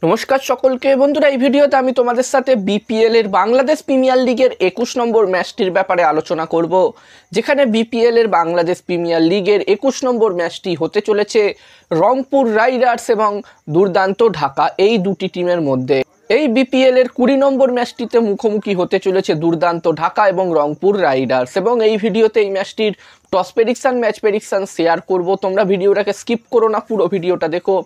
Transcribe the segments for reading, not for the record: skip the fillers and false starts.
নমস্কার সকলকে বন্ধুরা, এই ভিডিওতে আমি তোমাদের সাথে বিপিএল এর বাংলাদেশ প্রিমিয়ার লিগের 21 নম্বর ম্যাচটির ব্যাপারে আলোচনা করব। যেখানে বিপিএল এর বাংলাদেশ প্রিমিয়ার লিগের 21 নম্বর ম্যাচটি হতে চলেছে রংপুর রাইডার্স এবং দুর্দান্ত ঢাকা এই দুটি টিমের মধ্যে। এই বিপিএল এর 20 নম্বর ম্যাচটিতে মুখোমুখি হতে চলেছে দুর্দান্ত ঢাকা এবং রংপুর রাইডার্স, এবং এই ভিডিওতে এই ম্যাচটির toss prediction, match prediction share করব। তোমরা ভিডিওটাকে স্কিপ করো না, পুরো ভিডিওটা দেখো,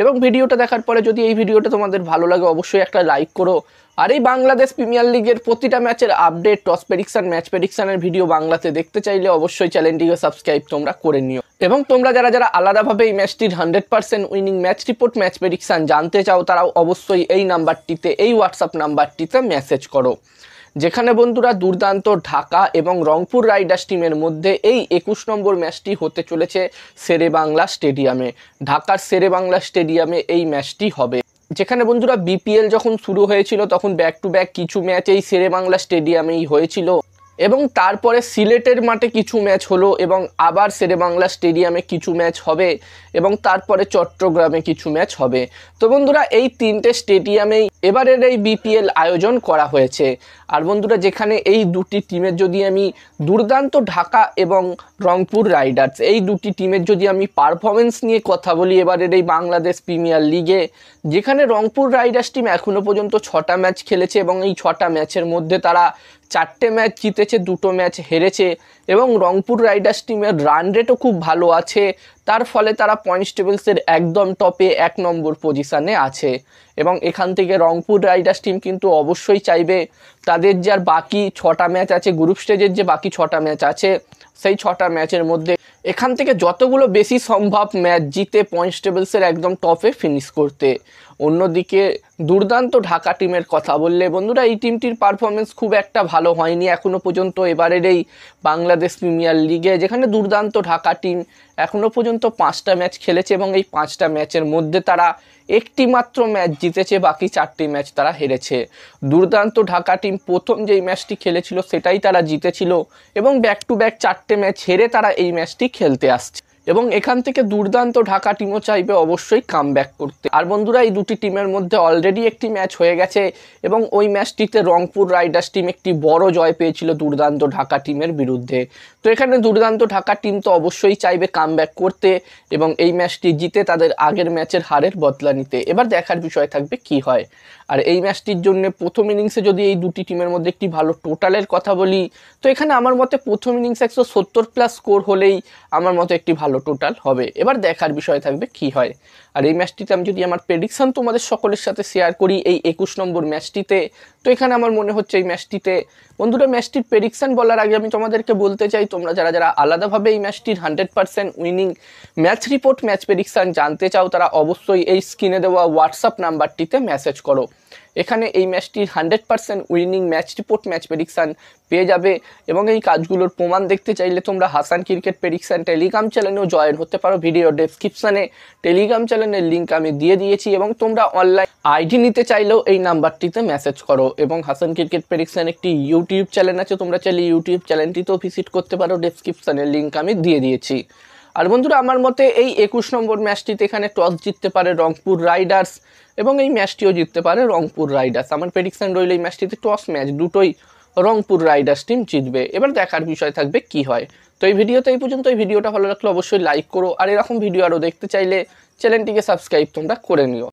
এবং ভিডিওটা দেখার পরে যদি এই ভিডিওটা তোমাদের ভালো লাগে অবশ্যই একটা লাইক করো। আর এই বাংলাদেশ প্রিমিয়ার লিগের প্রতিটা ম্যাচের আপডেট, টস প্রেডিকশন, ম্যাচ প্রেডিকশনের ভিডিও বাংলাতে দেখতে চাইলে অবশ্যই চ্যানেলটিকে সাবস্ক্রাইব তোমরা করে নিও। এবং তোমরা যারা আলাদাভাবে এই ম্যাচটির 100% winning match report, match prediction জানতে চাও তারাও অবশ্যই এই নাম্বারটিতে, এই হোয়াটসঅ্যাপ নাম্বারটিতে মেসেজ করো। যেখানে বন্ধুরা দুর্দান্ত ঢাকা এবং রংপুর রাইডার্স টিমের মধ্যে এই 21 নম্বর ম্যাচটি হতে চলেছে শেরেবাংলা স্টেডিয়ামে, ঢাকার শেরেবাংলা স্টেডিয়ামে এই ম্যাচটি হবে। যেখানে বন্ধুরা বিপিএল যখন শুরু হয়েছিল তখন ব্যাক টু ব্যাক কিছু ম্যাচ এই শেরেবাংলা স্টেডিয়ামেই হয়েছিল, এবং তারপরে সিলেটের মাঠে কিছু ম্যাচ হলো, এবং আবার শেরেবাংলা স্টেডিয়ামে কিছু ম্যাচ হবে, এবং তারপরে চট্টগ্রামে কিছু ম্যাচ হবে। তো বন্ধুরা এই তিনটে স্টেডিয়ামেই এবারের এই বিপিএল আয়োজন করা হয়েছে। আর বন্ধুরা যেখানে এই দুটি টিমের যদি আমি দুর্দান্ত ঢাকা এবং রংপুর রাইডার্স এই দুটি টিমের যদি আমি পারফরমেন্স নিয়ে কথা বলি এবারের এই বাংলাদেশ প্রিমিয়ার লিগে, যেখানে রংপুর রাইডার্স টিম এখনও পর্যন্ত 6টা ম্যাচ খেলেছে এবং এই 6টা ম্যাচের মধ্যে তারা 4টে ম্যাচ জিতেছে, 2টো ম্যাচ হেরেছে, এবং রংপুর রাইডার্স টিমের রান রেটও খুব ভালো আছে। তার ফলে তারা পয়েন্টস টেবিলসের একদম টপে 1 নম্বর পজিশানে আছে। এবং এখান থেকে রংপুর রাইডার্স টিম কিন্তু অবশ্যই চাইবে তাদের যার বাকি 6টা ম্যাচ আছে, গ্রুপ স্টেজের যে বাকি 6টা ম্যাচ আছে, সেই 6টা ম্যাচের মধ্যে এখান থেকে যতগুলো বেশি সম্ভব ম্যাচ জিতে পয়েন্টস টেবিলসের একদম টপে ফিনিশ করতে। অন্যদিকে দুর্দান্ত ঢাকা টিমের কথা বললে বন্ধুরা এই টিমটির পারফরমেন্স খুব একটা ভালো হয়নি এখনও পর্যন্ত এবারের এই বাংলাদেশ প্রিমিয়ার লিগে, যেখানে দুর্দান্ত ঢাকা টিম এখনও পর্যন্ত 5টা ম্যাচ খেলেছে এবং এই 5টা ম্যাচের মধ্যে তারা একটি মাত্র ম্যাচ জিতেছে, বাকি 4টি ম্যাচ তারা হেরেছে। দুর্দান্ত ঢাকা টিম প্রথম যেই ম্যাচটি খেলেছিল সেটাই তারা জিতেছিল, এবং ব্যাক টু ব্যাক 4টে ম্যাচ হেরে তারা এই ম্যাচটি খেলতে আসছে, এবং এখান থেকে দুর্দান্ত ঢাকা টিমও চাইবে অবশ্যই কামব্যাক করতে। আর বন্ধুরা এই দুটি টিমের মধ্যে অলরেডি একটি ম্যাচ হয়ে গেছে, এবং ওই ম্যাচটিতে রংপুর রাইডার্স টিম একটি বড় জয় পেয়েছিল দুর্দান্ত ঢাকা টিমের বিরুদ্ধে। তো এখানে দুর্দান্ত ঢাকা টিম তো অবশ্যই চাইবে কামব্যাক করতে এবং এই ম্যাচটি জিতে তাদের আগের ম্যাচের হারের বদলা নিতে। এবার দেখার বিষয় থাকবে কি হয়। আর এই ম্যাচটির জন্য প্রথম ইনিংসে যদি এই দুটি টিমের মধ্যে একটি ভালো টোটালের কথা বলি, তো এখানে আমার মতে প্রথম ইনিংসে 170+ স্কোর হলেই আমার মতে একটি ভালো টোটাল হবে। এবার দেখার বিষয় থাকবে কি হয়। আর এই ম্যাচটিতে আমি যদি আমার প্রেডিকশন তোমাদের সকলের সাথে শেয়ার করি এই 21 নম্বর ম্যাচটিতে, তো এখানে আমার মনে হচ্ছে এই ম্যাচটিতে বন্ধুরা ম্যাচটির প্রেডিকশন বলার আগে আমি তোমাদেরকে বলতে চাই, তোমরা যারা আলাদাভাবে এই ম্যাচটির 100% winning match report, match prediction জানতে চাও তারা অবশ্যই এই স্ক্রিনে দেওয়া হোয়াটসঅ্যাপ নাম্বারটিতে মেসেজ করো। এখানে এই ম্যাচটির 100% winning match report, match prediction পেয়ে যাবে, এবং এই কাজগুলোর প্রমাণ দেখতে চাইলে তোমরা হাসান ক্রিকেট প্রেডিকশন টেলিগ্রাম চ্যানেলেও জয়েন হতে পারো। ভিডিও ডেসক্রিপশানে টেলিগ্রাম চ্যানেলের লিঙ্ক আমি দিয়ে দিয়েছি, এবং তোমরা অনলাইন আইডি নিতে চাইলেও এই নাম্বারটিতে মেসেজ করো। এবং হাসান ক্রিকেট প্রেডিকশন একটি ইউটিউব চ্যানেল আছে, তোমরা চাইলে ইউটিউব চ্যানেলটিতেও ভিজিট করতে পারো, ডেসক্রিপশানের লিঙ্ক আমি দিয়ে দিয়েছি। আর বন্ধুরা আমার মতে এই 21 নম্বর ম্যাচটিতে এখানে টস জিততে পারে রংপুর রাইডার্স, এবং এই ম্যাচটিও জিততে পারে রংপুর রাইডার্স। আমার প্রেডিকশন রইল এই ম্যাচটিতে টস ম্যাচ দুটোই রংপুর রাইডার্স টিম জিতবে। এবার দেখার বিষয় থাকবে কি হয়। তো এই ভিডিওতে এই পর্যন্ত। এই ভিডিওটা ভালো লাগলে অবশ্যই লাইক করো, আর এরকম ভিডিও আরও দেখতে চাইলে চ্যানেলটিকে সাবস্ক্রাইব তোমরা করে নিও।